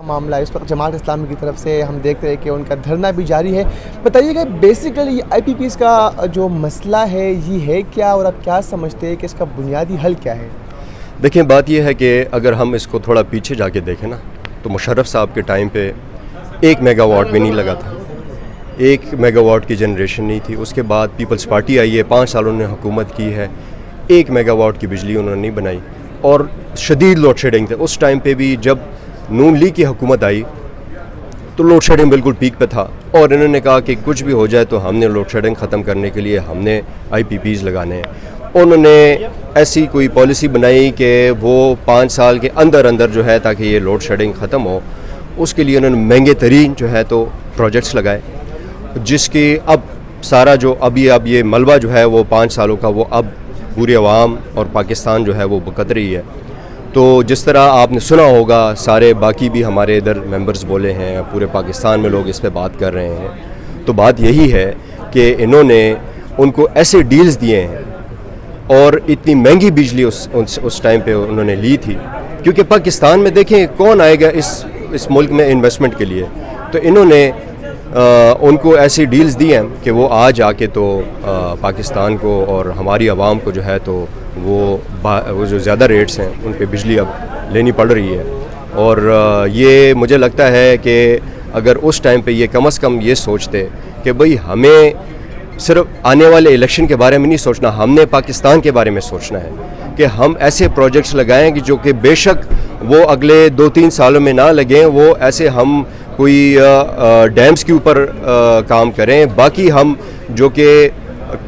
معاملہ اس وقت جماعت اسلامی کی طرف سے ہم دیکھتے ہیں کہ ان کا دھرنا بھی جاری ہے. بتائیے کہ بیسیکلی آئی پی پیز کا جو مسئلہ ہے یہ ہے کیا اور آپ کیا سمجھتے ہیں کہ اس کا بنیادی حل کیا ہے؟ دیکھیں بات یہ ہے کہ اگر ہم اس کو تھوڑا پیچھے جا کے دیکھیں نا تو مشرف صاحب کے ٹائم پہ 1 میگا واٹ بھی نہیں لگا تھا. 1 میگا واٹ کی جنریشن نہیں تھی. اس کے بعد پیپلز پارٹی آئی ہے, 5 سالوں نے حکومت کی ہے, 1 میگا واٹ کی بجلی انہوں نے نہیں بنائی اور شدید لوڈ شیڈنگ تھے. اس ٹائم پہ بھی جب نون لیگ کی حکومت آئی تو لوڈ شیڈنگ بالکل پیک پہ تھا اور انہوں نے کہا کہ کچھ بھی ہو جائے تو ہم نے لوڈ شیڈنگ ختم کرنے کے لیے ہم نے آئی پی پیز لگانے ہیں. انہوں نے ایسی کوئی پالیسی بنائی کہ وہ 5 سال کے اندر جو ہے تاکہ یہ لوڈ شیڈنگ ختم ہو, اس کے لیے انہوں نے مہنگے ترین جو ہے تو پروجیکٹس لگائے, جس کی اب سارا جو اب یہ ملبہ جو ہے وہ 5 سالوں کا وہ اب پوری عوام اور پاکستان جو ہے وہ بکت رہی ہے. تو جس طرح آپ نے سنا ہوگا, سارے باقی بھی ہمارے ادھر ممبرز بولے ہیں, پورے پاکستان میں لوگ اس پہ بات کر رہے ہیں, تو بات یہی ہے کہ انہوں نے ان کو ایسے ڈیلز دیے ہیں اور اتنی مہنگی بجلی اس ٹائم پہ انہوں نے لی تھی, کیونکہ پاکستان میں دیکھیں کون آئے گا اس ملک میں انویسٹمنٹ کے لیے. تو انہوں نے ان کو ایسی ڈیلز دی ہیں کہ وہ آج آ کے تو پاکستان کو اور ہماری عوام کو جو ہے تو وہ جو زیادہ ریٹس ہیں ان پہ بجلی اب لینی پڑ رہی ہے. اور یہ مجھے لگتا ہے کہ اگر اس ٹائم پہ یہ کم از کم یہ سوچتے کہ بھئی ہمیں صرف آنے والے الیکشن کے بارے میں نہیں سوچنا, ہم نے پاکستان کے بارے میں سوچنا ہے کہ ہم ایسے پروجیکٹس لگائیں کہ جو کہ بے شک وہ اگلے 2-3 سالوں میں نہ لگیں, وہ ایسے ہم کوئی ڈیمز کے اوپر کام کریں, باقی ہم جو کہ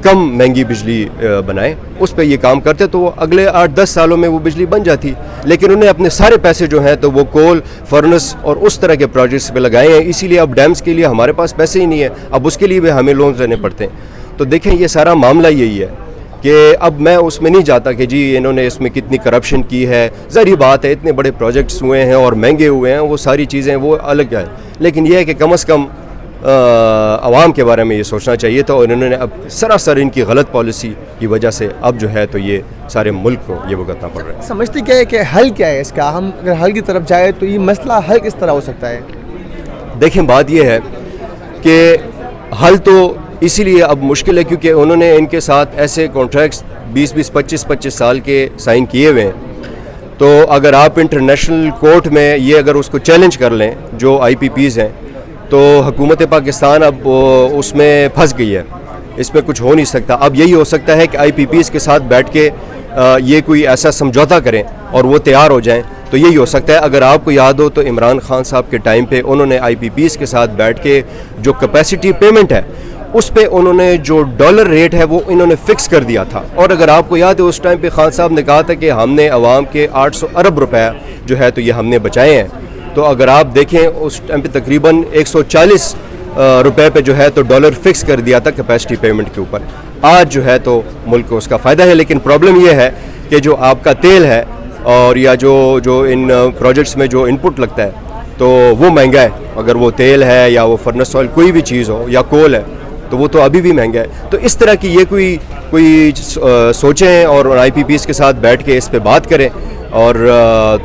کم مہنگی بجلی بنائیں اس پہ یہ کام کرتے تو وہ اگلے 8-10 سالوں میں وہ بجلی بن جاتی. لیکن انہیں اپنے سارے پیسے جو ہیں تو وہ کول, فرنس اور اس طرح کے پروجیکٹس پہ لگائے ہیں, اسی لیے اب ڈیمز کے لیے ہمارے پاس پیسے ہی نہیں ہیں, اب اس کے لیے بھی ہمیں لونز لینے پڑتے ہیں. تو دیکھیں یہ سارا معاملہ یہی ہے کہ اب میں اس میں نہیں جاتا کہ جی انہوں نے اس میں کتنی کرپشن کی ہے. ظاہری بات ہے اتنے بڑے پروجیکٹس ہوئے ہیں اور مہنگے ہوئے ہیں, وہ ساری چیزیں وہ الگ ہیں, لیکن یہ ہے کہ کم از کم عوام کے بارے میں یہ سوچنا چاہیے تھا. اور انہوں نے اب سراسر ان کی غلط پالیسی کی وجہ سے اب جو ہے تو یہ سارے ملک کو یہ بھگتنا پڑ رہا ہے. سمجھتے کیا ہے کہ حل کیا ہے اس کا؟ ہم اگر حل کی طرف جائے تو یہ مسئلہ حل کس طرح ہو سکتا ہے؟ دیکھیں بات یہ ہے کہ حل تو اسی لیے اب مشکل ہے کیونکہ انہوں نے ان کے ساتھ ایسے کانٹریکٹس 20-20 25-25 سال کے سائن کیے ہوئے ہیں. تو اگر آپ انٹرنیشنل کورٹ میں یہ اگر اس کو چیلنج کر لیں جو آئی پی پیز ہیں تو حکومت پاکستان اب اس میں پھنس گئی ہے, اس میں کچھ ہو نہیں سکتا. اب یہی ہو سکتا ہے کہ آئی پی پیز کے ساتھ بیٹھ کے یہ کوئی ایسا سمجھوتا کریں اور وہ تیار ہو جائیں, تو یہی ہو سکتا ہے. اگر آپ کو یاد ہو تو عمران خان صاحب کے ٹائم پہ انہوں نے آئی پی پیز کے ساتھ بیٹھ کے جو کیپیسٹی پیمنٹ ہے اس پہ انہوں نے جو ڈالر ریٹ ہے وہ انہوں نے فکس کر دیا تھا. اور اگر آپ کو یاد ہے اس ٹائم پہ خان صاحب نے کہا تھا کہ ہم نے عوام کے 800 ارب روپے جو ہے تو یہ ہم نے بچائے ہیں. تو اگر آپ دیکھیں اس ٹائم پہ تقریباً 140 روپے پہ جو ہے تو ڈالر فکس کر دیا تھا کیپیسٹی پیمنٹ کے اوپر. آج جو ہے تو ملک کو اس کا فائدہ ہے, لیکن پرابلم یہ ہے کہ جو آپ کا تیل ہے اور یا جو ان پروجیکٹس میں جو ان پٹ لگتا ہے تو وہ مہنگا ہے. اگر وہ تیل ہے یا وہ فرنس آئل کوئی بھی چیز ہو یا کول ہے تو وہ تو ابھی بھی مہنگا ہے. تو اس طرح کی یہ کوئی سوچیں اور آئی پی پیز کے ساتھ بیٹھ کے اس پہ بات کریں اور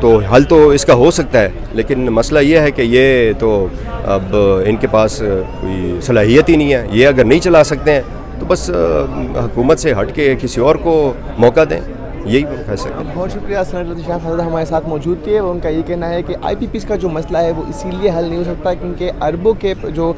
تو حل تو اس کا ہو سکتا ہے. لیکن مسئلہ یہ ہے کہ یہ تو اب ان کے پاس کوئی صلاحیت ہی نہیں ہے. یہ اگر نہیں چلا سکتے ہیں تو بس حکومت سے ہٹ کے کسی اور کو موقع دیں, یہی کہہ سکتے ہیں. بہت شکریہ سینیٹر ذیشان حضرت ہمارے ساتھ موجود تھے. ان کا یہ کہنا ہے کہ آئی پی پیز کا جو مسئلہ ہے وہ اسی لیے حل نہیں ہو سکتا کیونکہ اربوں کے جو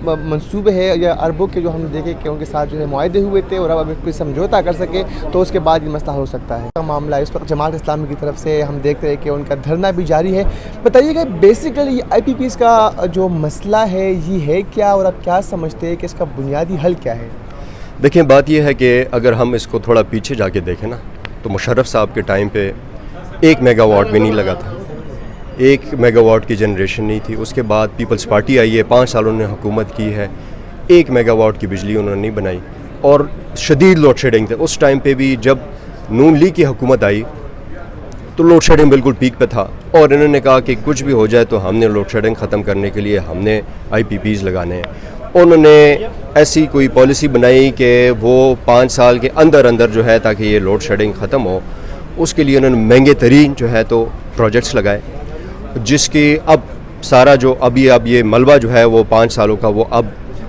منصوبے ہے یا اربوں کے جو ہم نے دیکھے کہ ان کے ساتھ جو ہے معاہدے ہوئے تھے اور اب اگر کوئی سمجھوتا کر سکے تو اس کے بعد یہ مسئلہ ہو سکتا ہے. معاملہ اس وقت جماعت اسلامی کی طرف سے ہم دیکھتے ہیں کہ ان کا دھرنا بھی جاری ہے. بتائیے کہ بیسیکلی آئی پی پیز کا جو مسئلہ ہے یہ ہے کیا اور آپ کیا سمجھتے ہیں کہ اس کا بنیادی حل کیا ہے؟ دیکھیں بات یہ ہے کہ اگر ہم اس کو تھوڑا پیچھے جا کے دیکھیں نا تو مشرف صاحب کے ٹائم پہ 1 میگا واٹ بھی نہیں لگا تھا. 1 میگا واٹ کی جنریشن نہیں تھی. اس کے بعد پیپلز پارٹی آئی ہے, 5 سالوں نے حکومت کی ہے, 1 میگا واٹ کی بجلی انہوں نے نہیں بنائی اور شدید لوڈ شیڈنگ تھے. اس ٹائم پہ بھی جب نون لیگ کی حکومت آئی تو لوڈ شیڈنگ بالکل پیک پہ تھا اور انہوں نے کہا کہ کچھ بھی ہو جائے تو ہم نے لوڈ شیڈنگ ختم کرنے کے لیے ہم نے آئی پی پیز لگانے ہیں. انہوں نے ایسی کوئی پالیسی بنائی کہ وہ 5 سال کے اندر جو ہے تاکہ یہ لوڈ شیڈنگ ختم ہو, اس کے لیے انہوں نے مہنگے ترین جو ہے تو پروجیکٹس لگائے, جس کی اب سارا جو اب یہ ملبہ جو ہے وہ 5 سالوں کا وہ اب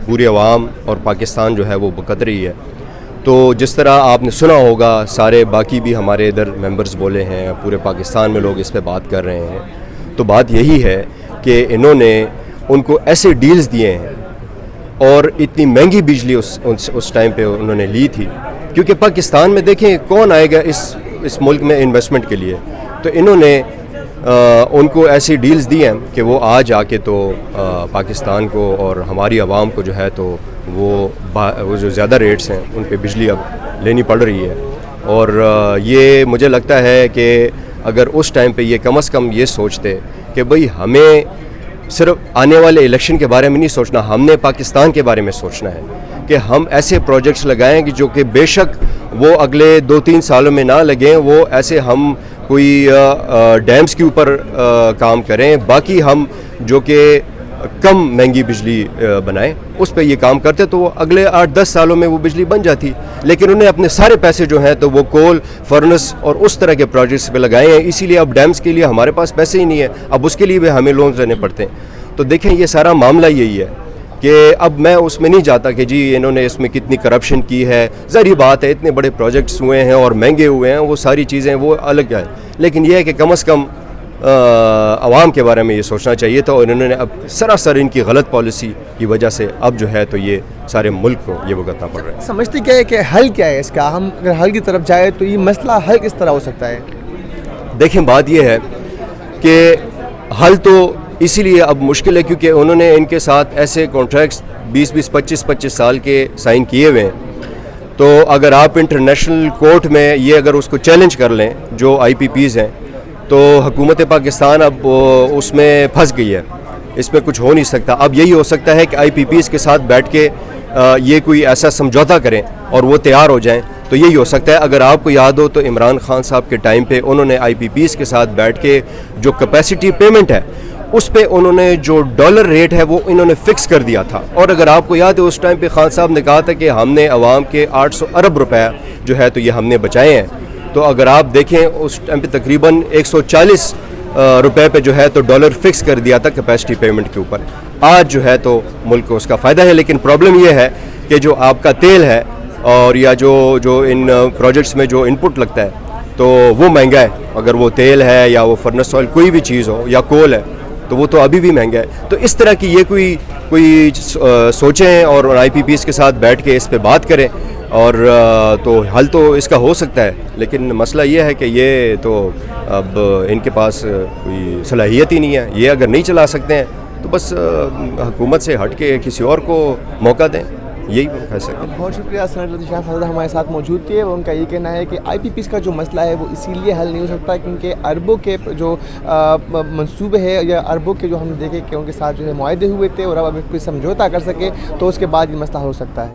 پوری عوام اور پاکستان جو ہے وہ بکت رہی ہے. تو جس طرح آپ نے سنا ہوگا سارے باقی بھی ہمارے ادھر ممبرز بولے ہیں, پورے پاکستان میں لوگ اس پہ بات کر رہے ہیں, تو بات یہی ہے کہ انہوں نے ان کو ایسے ڈیلز دیے ہیں اور اتنی مہنگی بجلی اس ٹائم پہ انہوں نے لی تھی, کیونکہ پاکستان میں دیکھیں کون آئے گا اس ملک میں انویسٹمنٹ کے لیے. تو انہوں نے ان کو ایسی ڈیلز دی ہیں کہ وہ آج آ کے تو پاکستان کو اور ہماری عوام کو جو ہے تو وہ جو زیادہ ریٹس ہیں ان پہ بجلی اب لینی پڑ رہی ہے. اور یہ مجھے لگتا ہے کہ اگر اس ٹائم پہ یہ کم از کم یہ سوچتے کہ بھئی ہمیں صرف آنے والے الیکشن کے بارے میں نہیں سوچنا, ہم نے پاکستان کے بارے میں سوچنا ہے کہ ہم ایسے پروجیکٹس لگائیں کہ جو کہ بے شک وہ اگلے 2-3 سالوں میں نہ لگیں, وہ ایسے ہم کوئی ڈیمز کے اوپر کام کریں, باقی ہم جو کہ کم مہنگی بجلی بنائیں اس پہ یہ کام کرتے تو وہ اگلے 8-10 سالوں میں وہ بجلی بن جاتی. لیکن انہیں اپنے سارے پیسے جو ہیں تو وہ کول, فرنس اور اس طرح کے پروجیکٹس پہ لگائے ہیں, اسی لیے اب ڈیمز کے لیے ہمارے پاس پیسے ہی نہیں ہیں, اب اس کے لیے بھی ہمیں لونز لینے پڑتے ہیں. تو دیکھیں یہ سارا معاملہ یہی ہے کہ اب میں اس میں نہیں جاتا کہ جی انہوں نے اس میں کتنی کرپشن کی ہے, ظاہری بات ہے اتنے بڑے پروجیکٹس ہوئے ہیں اور مہنگے ہوئے ہیں, وہ ساری چیزیں وہ الگ ہیں, لیکن یہ ہے کہ کم از کم عوام کے بارے میں یہ سوچنا چاہیے تھا. اور انہوں نے اب سراسر ان کی غلط پالیسی کی وجہ سے اب جو ہے تو یہ سارے ملک کو یہ بھگتنا پڑ رہا ہے. سمجھتے کیا ہے کہ حل کیا ہے اس کا, ہم اگر حل کی طرف جائے تو یہ مسئلہ حل کس طرح ہو سکتا ہے؟ دیکھیں بات یہ ہے کہ حل تو اسی لیے اب مشکل ہے کیونکہ انہوں نے ان کے ساتھ ایسے کانٹریکٹس 20-20, 25-25 سال کے سائن کیے ہوئے ہیں. تو اگر آپ انٹرنیشنل کورٹ میں یہ اگر اس کو چیلنج کر لیں جو IPPs ہیں تو حکومت پاکستان اب اس میں پھنس گئی ہے, اس میں کچھ ہو نہیں سکتا. اب یہی ہو سکتا ہے کہ IPPs کے ساتھ بیٹھ کے یہ کوئی ایسا سمجھوتا کریں اور وہ تیار ہو جائیں, تو یہی ہو سکتا ہے. اگر آپ کو یاد ہو تو عمران خان صاحب کے ٹائم پہ انہوں نے IPPs کے ساتھ بیٹھ کے جو کیپیسٹی پیمنٹ ہے اس پہ انہوں نے جو ڈالر ریٹ ہے وہ انہوں نے فکس کر دیا تھا. اور اگر آپ کو یاد ہے اس ٹائم پہ خان صاحب نے کہا تھا کہ ہم نے عوام کے 800 ارب روپے جو ہے تو یہ ہم نے بچائے ہیں. تو اگر آپ دیکھیں اس ٹائم پہ تقریباً 140 روپے پہ جو ہے تو ڈالر فکس کر دیا تھا کیپیسٹی پیمنٹ کے اوپر. آج جو ہے تو ملک کو اس کا فائدہ ہے, لیکن پرابلم یہ ہے کہ جو آپ کا تیل ہے اور یا جو ان پروجیکٹس میں جو انپٹ لگتا ہے تو وہ مہنگا ہے. اگر وہ تیل ہے یا وہ فرنس آئل کوئی بھی چیز ہو یا کول ہے تو وہ تو ابھی بھی مہنگا ہے. تو اس طرح کی یہ کوئی سوچیں اور IPPs کے ساتھ بیٹھ کے اس پہ بات کریں اور تو حل تو اس کا ہو سکتا ہے. لیکن مسئلہ یہ ہے کہ یہ تو اب ان کے پاس کوئی صلاحیت ہی نہیں ہے. یہ اگر نہیں چلا سکتے ہیں تو بس حکومت سے ہٹ کے کسی اور کو موقع دیں, یہی کہہ سکتے ہیں. بہت شکریہ. سینیٹر ذیشان حضرت ہمارے ساتھ موجود تھے. ان کا یہ کہنا ہے کہ IPPs کا جو مسئلہ ہے وہ اسی لیے حل نہیں ہو سکتا کیونکہ اربوں کے جو منصوبے ہے یا اربوں کے جو ہم دیکھے کہ ان کے ساتھ جو ہے معاہدے ہوئے تھے اور اب کوئی سمجھوتا کر سکے تو اس کے بعد یہ مسئلہ ہو سکتا ہے.